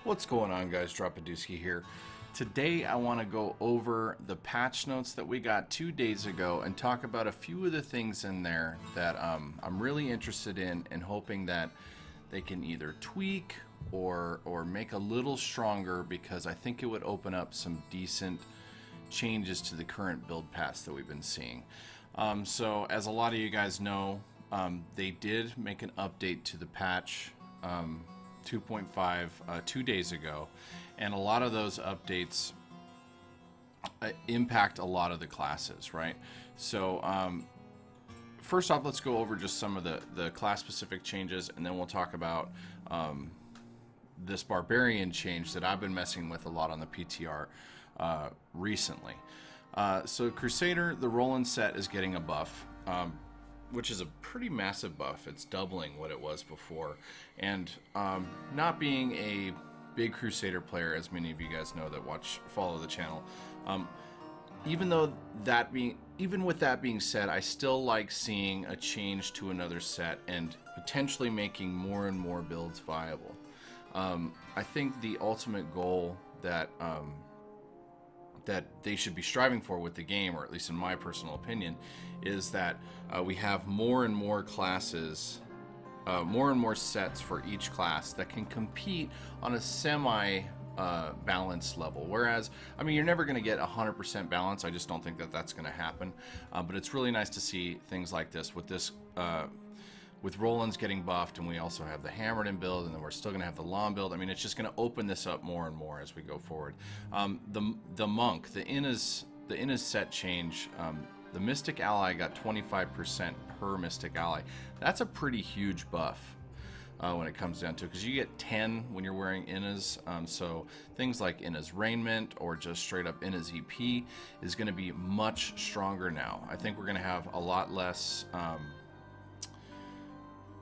What's going on, guys? Dropadooski here. Today I want to go over the patch notes that we got 2 days ago and talk about a few of the things in there that I'm really interested in and hoping that they can either tweak or make a little stronger, because I think it would open up some decent changes to the current build paths that we've been seeing. So as a lot of you guys know, they did make an update to the patch 2.5 2 days ago, and a lot of those updates impact a lot of the classes, right? So first off, let's go over just some of the class specific changes, and then we'll talk about this barbarian change that I've been messing with a lot on the PTR recently. So Crusader, the Roland set is getting a buff, which is a pretty massive buff. It's doubling what it was before. And not being a big Crusader player, as many of you guys know that follow the channel, even with that being said, I still like seeing a change to another set and potentially making more and more builds viable. I think the ultimate goal that they should be striving for with the game, or at least in my personal opinion, is that we have more and more classes, more and more sets for each class that can compete on a semi balanced level. Whereas, I mean, you're never going to get 100% balance. I just don't think that that's going to happen. But it's really nice to see things like this with Roland's getting buffed, and we also have the Hammerden build, and then we're still going to have the Lawn build. I mean, it's just going to open this up more and more as we go forward. The Monk, the Inna's set change, the Mystic Ally got 25% per Mystic Ally. That's a pretty huge buff when it comes down to it, because you get 10 when you're wearing Inna's. So things like Inna's Raiment or just straight up Inna's EP is going to be much stronger now. I think we're going to have a lot less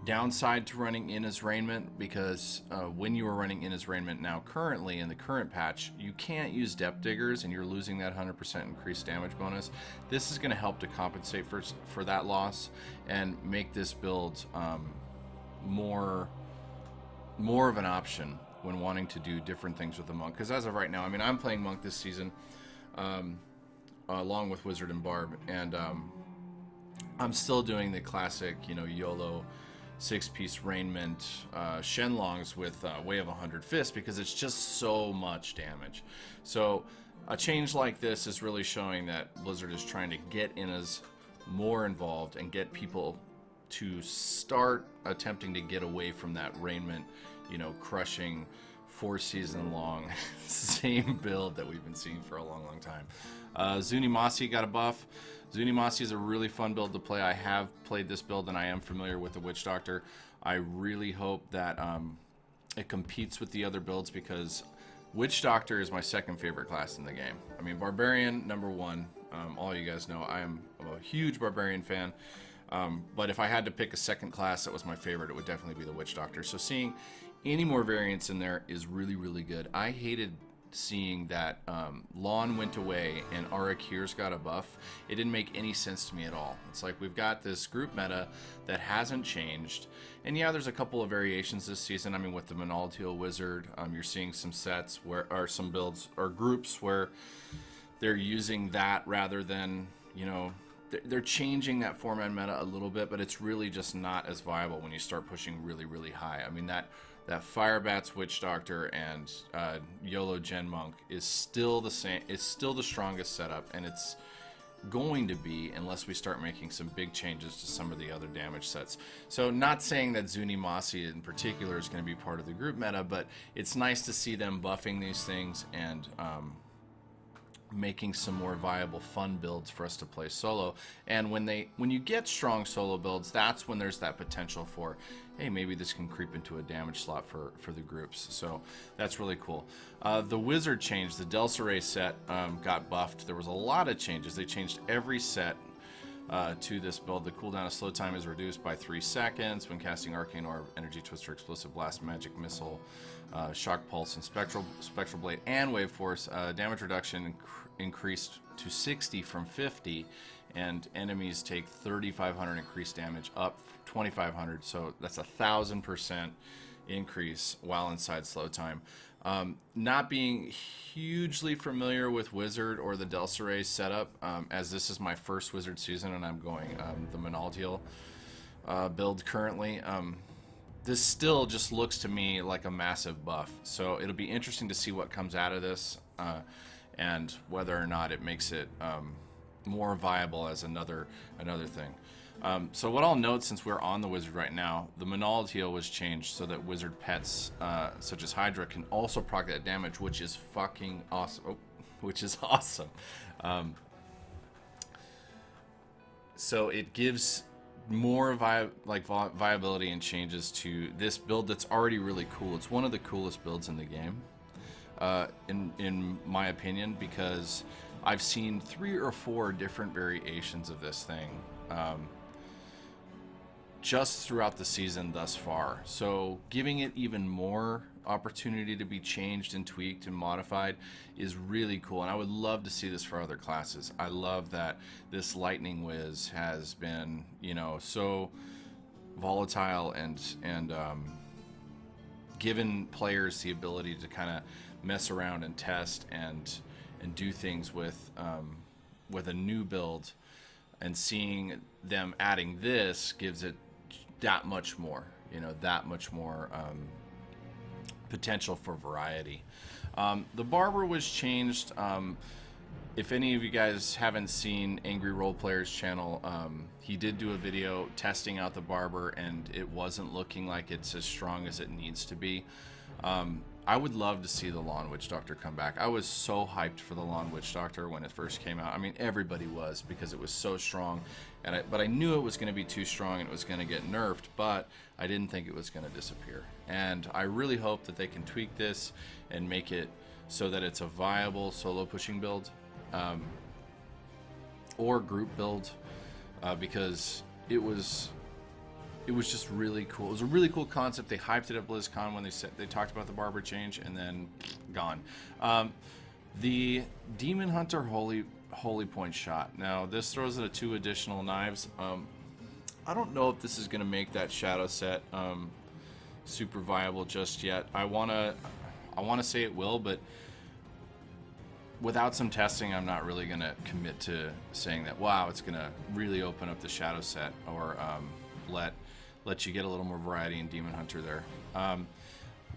downside to running Inna's Raiment, because when you are running Inna's Raiment now currently in the current patch, you can't use Depth Diggers and you're losing that 100% increased damage bonus. This is going to help to compensate for that loss and make this build more of an option when wanting to do different things with the Monk. Because as of right now, I mean, I'm playing Monk this season along with Wizard and Barb, and I'm still doing the classic, YOLO 6-piece Raiment Shenlongs with Way of 100 Fists, because it's just so much damage. So a change like this is really showing that Blizzard is trying to get Inna's more involved and get people to start attempting to get away from that Raiment, crushing 4-season long same build that we've been seeing for a long time. Zunimasi got a buff. Zunimasi is a really fun build to play. I have played this build and I am familiar with the Witch Doctor. I really hope that it competes with the other builds, because Witch Doctor is my second favorite class in the game. I mean, Barbarian number one. All you guys know I am a huge Barbarian fan. But if I had to pick a second class that was my favorite, it would definitely be the Witch Doctor. So seeing any more variants in there is really, really good. I hated seeing that Lawn went away and Arakir's got a buff. It didn't make any sense to me at all. It's like we've got this group meta that hasn't changed. And yeah, there's a couple of variations this season. I mean, with the Monalteal Wizard, you're seeing some sets or some builds or groups where they're using that rather than, they're changing that 4-man meta a little bit, but it's really just not as viable when you start pushing really, really high. I mean, that Firebats Witch Doctor and YOLO Gen Monk is still the same. It's still the strongest setup, and it's going to be, unless we start making some big changes to some of the other damage sets. So not saying that Zunimasi in particular is going to be part of the group meta, but it's nice to see them buffing these things and making some more viable, fun builds for us to play solo. And when you get strong solo builds, that's when there's that potential for, hey, maybe this can creep into a damage slot for the groups. So that's really cool. The Wizard change, the Delsaray set got buffed. There was a lot of changes. They changed every set to this build. The cooldown of slow time is reduced by 3 seconds when casting Arcane Orb, Energy Twister, Explosive Blast, Magic Missile, Shock Pulse, and Spectral Blade, and Wave Force. Damage reduction increased to 60 from 50, and enemies take 3,500 increased damage, up 2,500. So that's 1,000% increase while inside slow time. Not being hugely familiar with Wizard or the Delceray setup, as this is my first Wizard season and I'm going the Monaltiel build currently. This still just looks to me like a massive buff. So it'll be interesting to see what comes out of this and whether or not it makes it more viable as another thing. So what I'll note, since we're on the Wizard right now, the Monaltiel was changed so that Wizard pets such as Hydra can also proc that damage, which is fucking awesome. Oh, which is awesome. So it gives more viability and changes to this build that's already really cool. It's one of the coolest builds in the game, in my opinion, because I've seen 3 or 4 different variations of this thing just throughout the season thus far. So giving it even more opportunity to be changed and tweaked and modified is really cool, and I would love to see this for other classes. I love that this Lightning Whiz has been, you know, so volatile and given players the ability to kind of mess around and test and do things with a new build, and seeing them adding this gives it that much more, you know, that much more potential for variety. The Barber was changed. If any of you guys haven't seen Angry Role Player's channel, he did do a video testing out the Barber, and it wasn't looking like it's as strong as it needs to be. I would love to see the Lawn Witch Doctor come back. I was so hyped for the Lawn Witch Doctor when it first came out. I mean, everybody was, because it was so strong. But I knew it was going to be too strong and it was going to get nerfed, but I didn't think it was going to disappear. And I really hope that they can tweak this and make it so that it's a viable solo pushing build, or group build, because it was just really cool. It was a really cool concept. They hyped it at BlizzCon when they talked about the Barber change, and then gone. The Demon Hunter Holy Point shot. Now this throws it 2 additional knives. I don't know if this is going to make that shadow set super viable just yet. I wanna say it will, but without some testing, I'm not really going to commit to saying that, wow, it's going to really open up the shadow set, or let you get a little more variety in Demon Hunter there.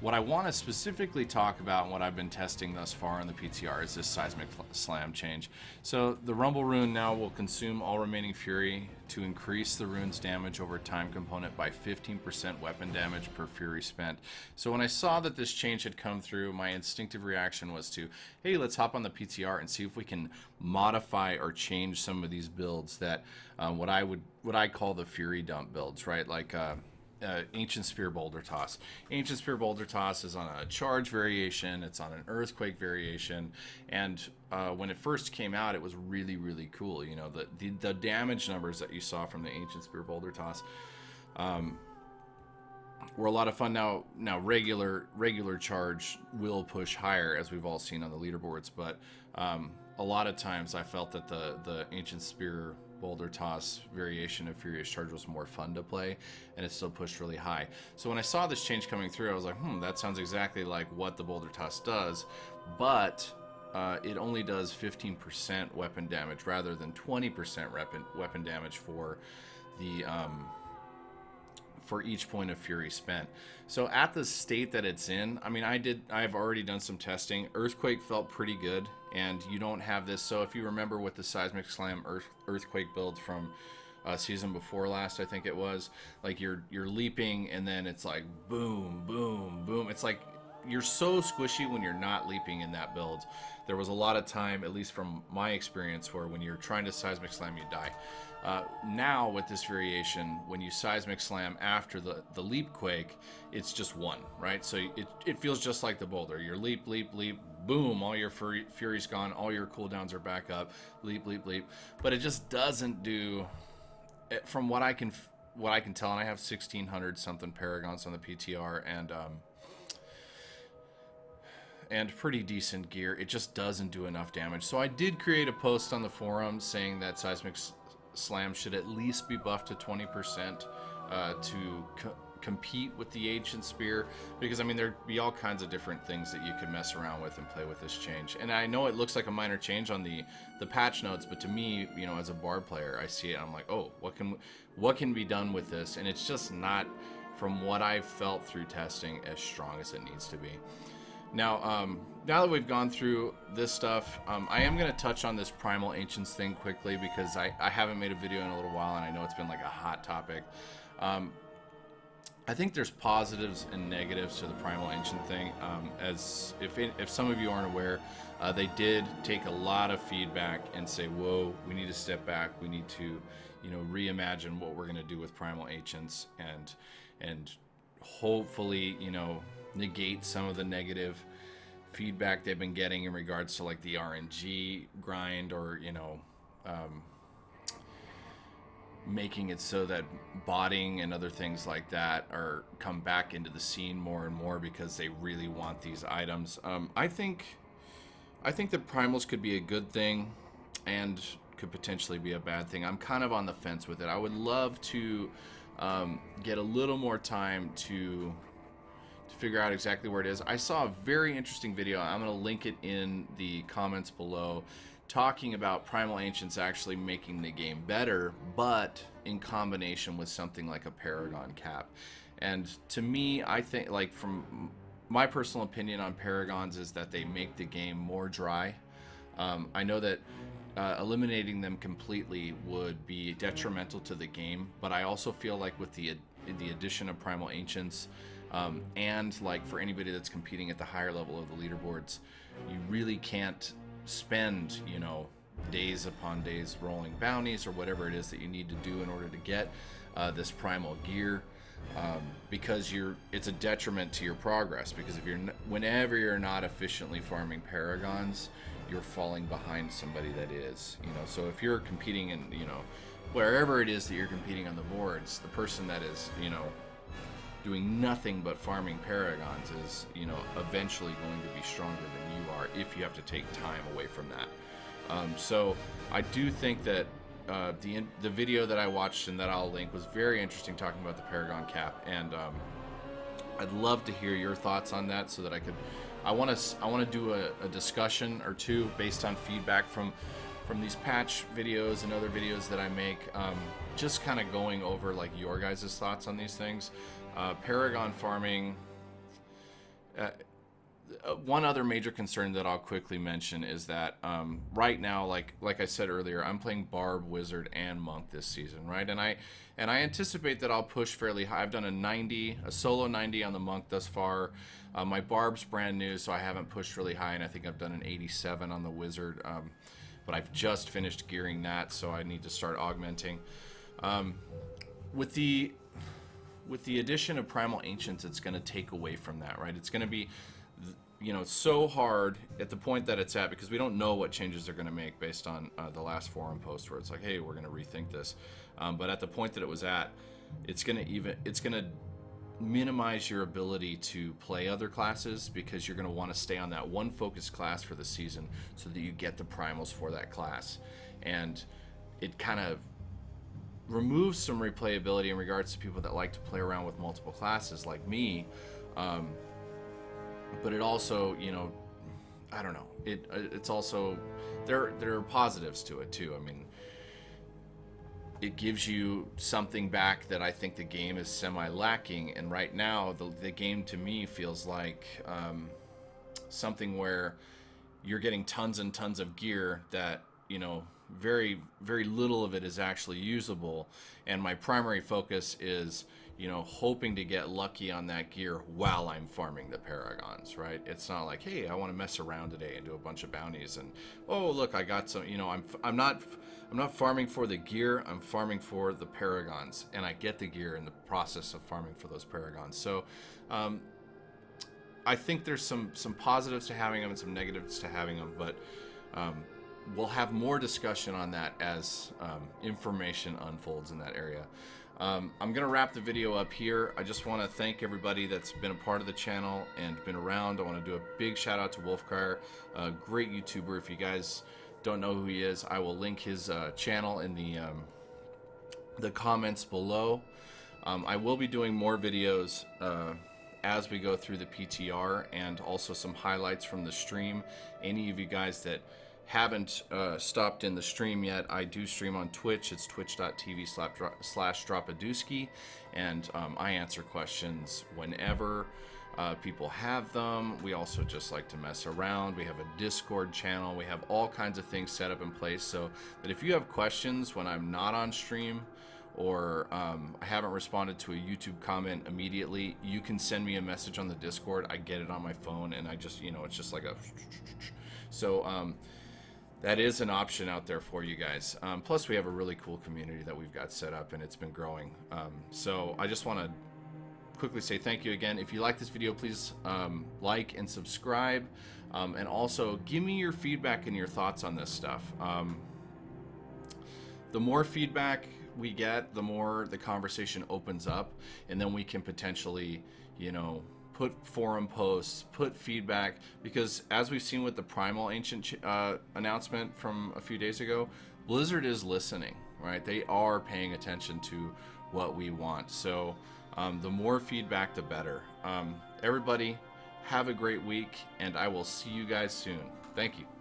What I want to specifically talk about, and what I've been testing thus far in the PTR, is this Seismic Slam change. So the Rumble Rune now will consume all remaining Fury to increase the rune's damage over time component by 15% weapon damage per Fury spent. So when I saw that this change had come through, my instinctive reaction was to, hey, let's hop on the PTR and see if we can modify or change some of these builds that what I call the Fury dump builds, right? Like Ancient Spear Boulder Toss. Ancient Spear Boulder Toss is on a charge variation, it's on an earthquake variation, and when it first came out, it was really, really cool. You know, the damage numbers that you saw from the Ancient Spear Boulder Toss were a lot of fun. Now regular charge will push higher, as we've all seen on the leaderboards, but a lot of times I felt that the Ancient Spear Boulder Toss variation of Furious Charge was more fun to play, and it still pushed really high. So when I saw this change coming through, I was like, that sounds exactly like what the Boulder Toss does, but it only does 15% weapon damage rather than 20% weapon damage for the for each point of Fury spent. So at the state that it's in, I mean, I've already done some testing. Earthquake felt pretty good, and you don't have this. So if you remember with the Seismic Slam Earthquake build from season before last, I think it was, like you're leaping and then it's like boom, boom, boom. It's like you're so squishy when you're not leaping in that build. There was a lot of time, at least from my experience, where when you're trying to Seismic Slam, you die. Now with this variation, when you Seismic Slam after the leap quake, it's just one, right? So it feels just like the boulder. You're leap, leap, leap, boom, all your fury's gone, all your cooldowns are back up, leap, leap, leap. But it just doesn't do, from what I can tell, and I have 1,600 something Paragons on the PTR, and pretty decent gear. It just doesn't do enough damage. So I did create a post on the forum saying that Seismic Slam should at least be buffed to 20% to compete with the ancient spear, because I mean there'd be all kinds of different things that you could mess around with and play with this change. And I know it looks like a minor change on the patch notes, but to me, you know, as a Barb player, I see it and I'm like, oh, what can be done with this? And it's just not, from what I've felt through testing, as strong as it needs to be. Now, now that we've gone through this stuff, I am going to touch on this Primal Ancients thing quickly, because I haven't made a video in a little while, and I know it's been like a hot topic. I think there's positives and negatives to the Primal Ancient thing. As if some of you aren't aware, they did take a lot of feedback and say, whoa, we need to step back. We need to, you know, reimagine what we're going to do with Primal Ancients, and hopefully, you know, negate some of the negative feedback they've been getting in regards to like the RNG grind, or, you know, making it so that botting and other things like that are come back into the scene more and more because they really want these items. I think that primals could be a good thing and could potentially be a bad thing. I'm kind of on the fence with it. I would love to get a little more time to figure out exactly where it is. I saw a very interesting video. I'm going to link it in the comments below, talking about Primal Ancients actually making the game better, but in combination with something like a Paragon cap. And to me, I think, like, from my personal opinion on Paragons, is that they make the game more dry. I know that eliminating them completely would be detrimental to the game, but I also feel like with the addition of Primal Ancients, and like for anybody that's competing at the higher level of the leaderboards, you really can't spend, you know, days upon days rolling bounties or whatever it is that you need to do in order to get this primal gear, because it's a detriment to your progress, because if whenever you're not efficiently farming Paragons, you're falling behind somebody that is, you know. So if you're competing in, you know, wherever it is that you're competing on the boards, the person that is, you know, doing nothing but farming Paragons is, you know, eventually going to be stronger than you are if you have to take time away from that. So I do think that the video that I watched and that I'll link was very interesting, talking about the Paragon cap, and I'd love to hear your thoughts on that, so that I want to do a discussion or two based on feedback from these patch videos and other videos that I make, just kind of going over like your guys' thoughts on these things. Paragon farming, one other major concern that I'll quickly mention is that right now, like I said earlier, I'm playing Barb, Wizard, and Monk this season, right? And I anticipate that I'll push fairly high. I've done a solo 90 on the Monk thus far. My Barb's brand new, so I haven't pushed really high, and I think I've done an 87 on the Wizard, but I've just finished gearing that, so I need to start augmenting. With the addition of Primal Ancients, it's going to take away from that, right? It's going to be, you know, so hard at the point that it's at, because we don't know what changes they're going to make based on the last forum post where it's like, hey, we're going to rethink this. But at the point that it was at, it's going to minimize your ability to play other classes, because you're going to want to stay on that one focused class for the season so that you get the primals for that class. And it kind of removes some replayability in regards to people that like to play around with multiple classes like me, but it also, you know, I don't know, it's also, there are positives to it too. I mean, it gives you something back that I think the game is semi-lacking, and right now the game to me feels like something where you're getting tons and tons of gear that, you know, very, very little of it is actually usable, and my primary focus is, you know, hoping to get lucky on that gear while I'm farming the Paragons, right? It's not like, hey, I want to mess around today and do a bunch of bounties, and oh, look, I got some, you know, I'm not farming for the gear, I'm farming for the Paragons, and I get the gear in the process of farming for those Paragons. So I think there's some positives to having them and some negatives to having them, but we'll have more discussion on that as information unfolds in that area. I'm going to wrap the video up here. I just want to thank everybody that's been a part of the channel and been around. I want to do a big shout out to Wolfcryer, a great YouTuber. If you guys don't know who he is, I will link his channel in the comments below. I will be doing more videos as we go through the PTR, and also some highlights from the stream. Any of you guys that haven't stopped in the stream yet, I do stream on Twitch. It's twitch.tv/Dropadooski, and I answer questions whenever people have them. We also just like to mess around. We have a Discord channel. We have all kinds of things set up in place so that if you have questions when I'm not on stream, or I haven't responded to a YouTube comment immediately, you can send me a message on the Discord. I get it on my phone, and I just, it's just like a... So that is an option out there for you guys. Plus, we have a really cool community that we've got set up, and it's been growing. So I just want to quickly say thank you again. If you like this video, please like and subscribe. And also, give me your feedback and your thoughts on this stuff. The more feedback we get, the more the conversation opens up, and then we can potentially, put forum posts, put feedback, because as we've seen with the Primal Ancient announcement from a few days ago, Blizzard is listening, right? They are paying attention to what we want. So the more feedback, the better. Everybody, have a great week, and I will see you guys soon. Thank you.